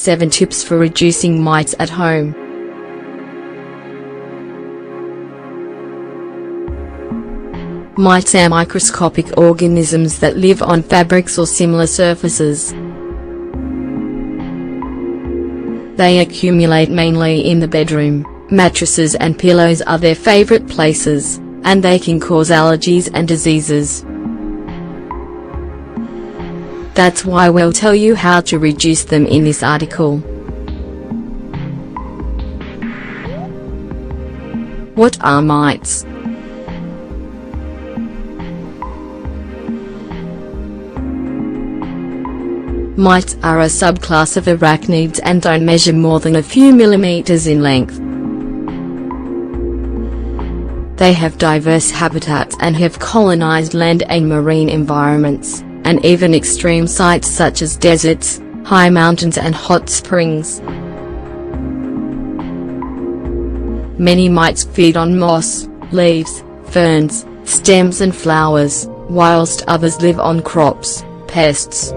7 Tips for reducing mites at home. Mites are microscopic organisms that live on fabrics or similar surfaces. They accumulate mainly in the bedroom. Mattresses and pillows are their favorite places, and they can cause allergies and diseases. That's why we'll tell you how to reduce them in this article. What are mites? Mites are a subclass of arachnids and don't measure more than a few millimeters in length. They have diverse habitats and have colonized land and marine environments, and even extreme sites such as deserts, high mountains and hot springs. Many mites feed on moss, leaves, ferns, stems and flowers, whilst others live on crops, pests.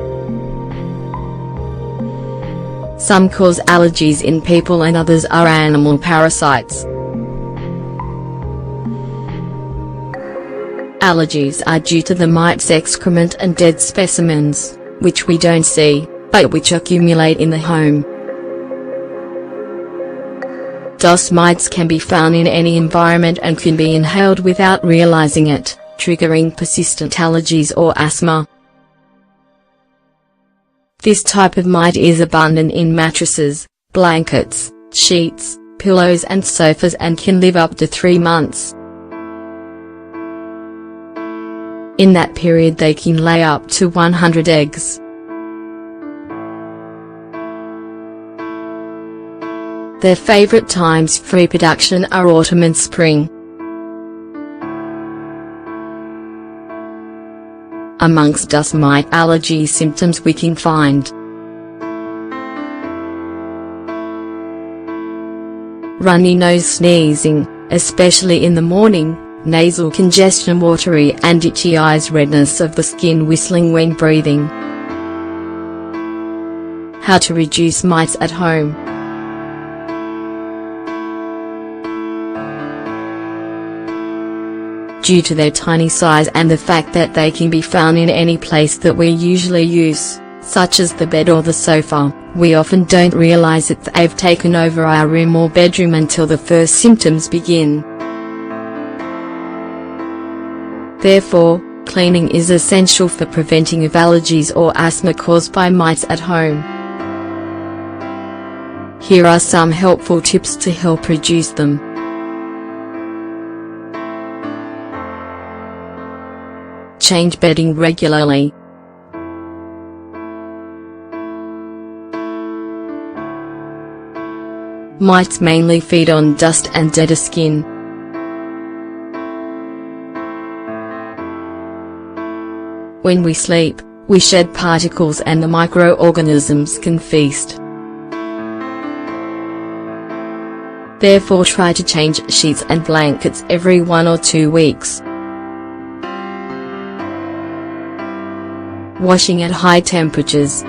Some cause allergies in people and others are animal parasites. Allergies are due to the mite's excrement and dead specimens, which we don't see, but which accumulate in the home. Dust mites can be found in any environment and can be inhaled without realizing it, triggering persistent allergies or asthma. This type of mite is abundant in mattresses, blankets, sheets, pillows and sofas and can live up to 3 months. In that period they can lay up to 100 eggs. Their favorite times for reproduction are autumn and spring. Amongst dust mite allergy symptoms we can find runny nose, sneezing, especially in the morning, nasal congestion, watery and itchy eyes, redness of the skin, whistling when breathing. How to reduce mites at home. Due to their tiny size and the fact that they can be found in any place that we usually use, such as the bed or the sofa, we often don't realize that they've taken over our room or bedroom until the first symptoms begin. Therefore, cleaning is essential for preventing of allergies or asthma caused by mites at home. Here are some helpful tips to help reduce them. Change bedding regularly. Mites mainly feed on dust and dead skin. When we sleep, we shed particles and the microorganisms can feast. Therefore try to change sheets and blankets every 1 or 2 weeks. Washing at high temperatures.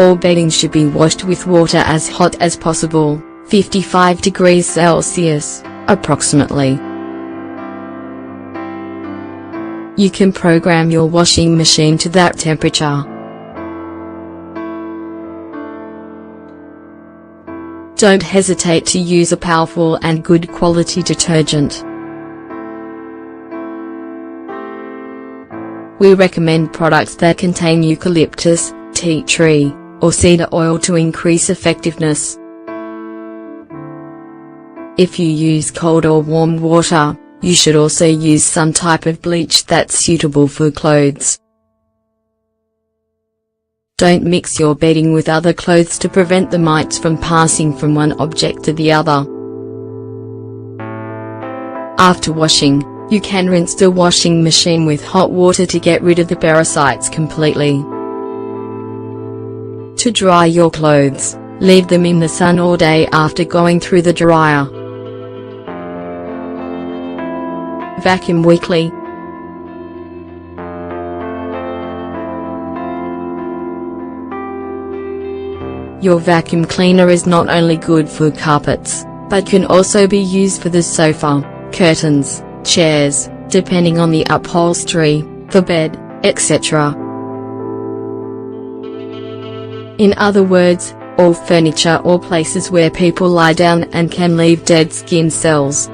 All bedding should be washed with water as hot as possible, 55 degrees Celsius, approximately. You can program your washing machine to that temperature. Don't hesitate to use a powerful and good quality detergent. We recommend products that contain eucalyptus, tea tree, or cedar oil to increase effectiveness. If you use cold or warm water, you should also use some type of bleach that's suitable for clothes. Don't mix your bedding with other clothes to prevent the mites from passing from one object to the other. After washing, you can rinse the washing machine with hot water to get rid of the parasites completely. To dry your clothes, leave them in the sun all day after going through the dryer. Vacuum weekly. Your vacuum cleaner is not only good for carpets, but can also be used for the sofa, curtains, chairs, depending on the upholstery, the bed, etc. In other words, all furniture or places where people lie down and can leave dead skin cells.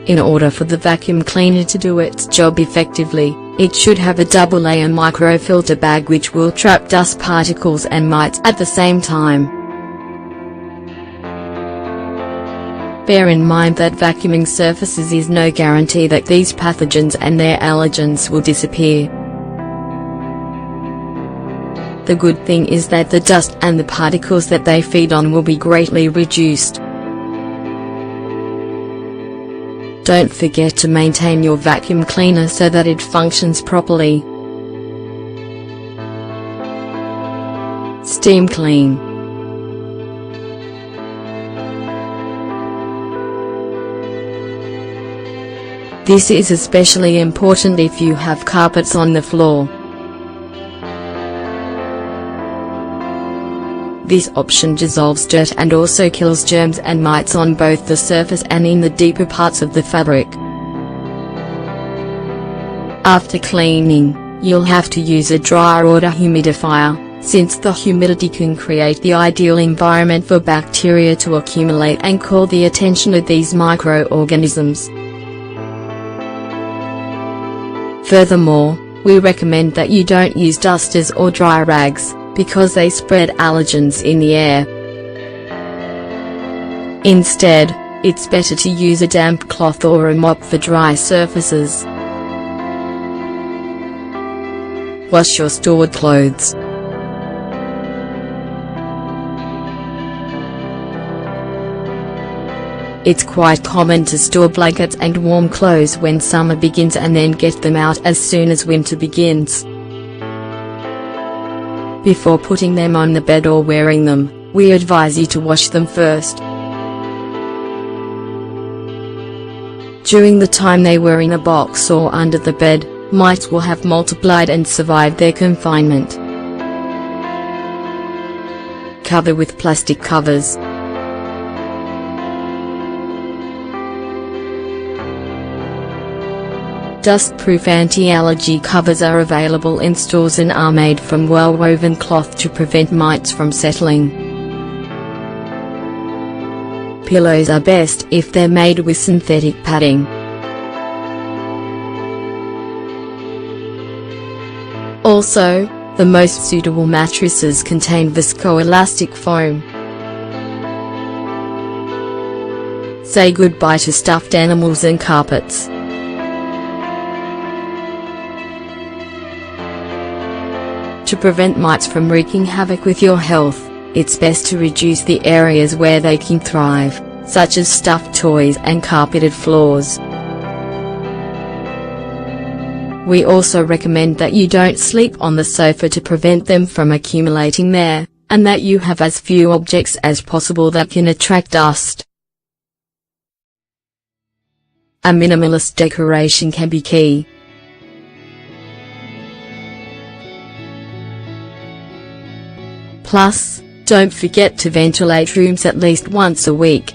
In order for the vacuum cleaner to do its job effectively, it should have a double-layer microfilter bag which will trap dust particles and mites at the same time. Bear in mind that vacuuming surfaces is no guarantee that these pathogens and their allergens will disappear. The good thing is that the dust and the particles that they feed on will be greatly reduced. Don't forget to maintain your vacuum cleaner so that it functions properly. Steam clean. This is especially important if you have carpets on the floor. This option dissolves dirt and also kills germs and mites on both the surface and in the deeper parts of the fabric. After cleaning, you'll have to use a dryer or dehumidifier, since the humidity can create the ideal environment for bacteria to accumulate and call the attention of these microorganisms. Furthermore, we recommend that you don't use dusters or dry rags, because they spread allergens in the air. Instead, it's better to use a damp cloth or a mop for dry surfaces. Wash your stored clothes. It's quite common to store blankets and warm clothes when summer begins and then get them out as soon as winter begins. Before putting them on the bed or wearing them, we advise you to wash them first. During the time they were in a box or under the bed, mites will have multiplied and survived their confinement. Cover with plastic covers. Dust-proof anti-allergy covers are available in stores and are made from well-woven cloth to prevent mites from settling. Pillows are best if they're made with synthetic padding. Also, the most suitable mattresses contain viscoelastic foam. Say goodbye to stuffed animals and carpets. To prevent mites from wreaking havoc with your health, it's best to reduce the areas where they can thrive, such as stuffed toys and carpeted floors. We also recommend that you don't sleep on the sofa to prevent them from accumulating there, and that you have as few objects as possible that can attract dust. A minimalist decoration can be key. Plus, don't forget to ventilate rooms at least once a week.